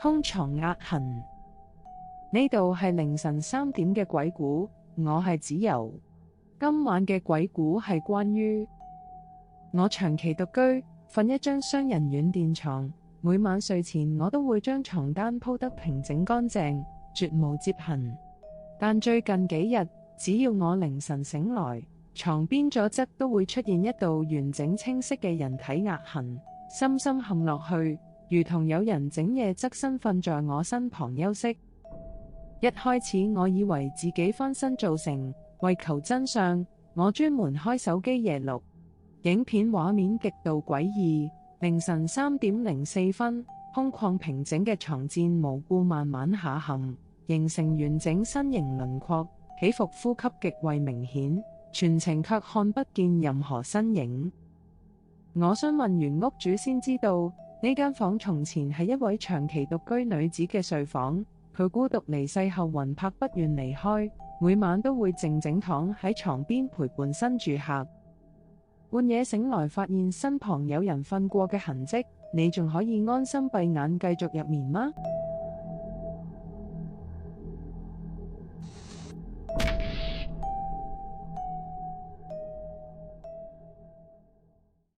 空床壓痕。呢度係凌晨3點嘅鬼故，我係子柔。今晚嘅鬼故係關於我長期獨居，瞓一張雙人軟墊床，每晚睡前我都會將床單鋪得平整乾淨，絕無摺痕。但最近幾日，只要我凌晨醒來，床邊左側都會出現一道完整清晰嘅人體壓痕，深深陷落去，如同有人整夜側身瞓在我身旁休息。一開始我以為自己翻身造成，為求真相，我專門開手機夜錄，影片畫面極度詭異。凌晨3點04分，空曠平整嘅床墊無故慢慢下陷，形成完整身形輪廓，起伏呼吸極為明顯，全程卻看不見任何身影。我詢問原屋主先知道，呢間房從前係一位長期獨居女子嘅睡房，佢孤獨離世後魂魄不願離開，每晚都會靜靜躺喺床邊陪伴新住客。半夜醒來發現身旁有人瞓過嘅痕跡，你仲可以安心閉眼繼續入眠嗎？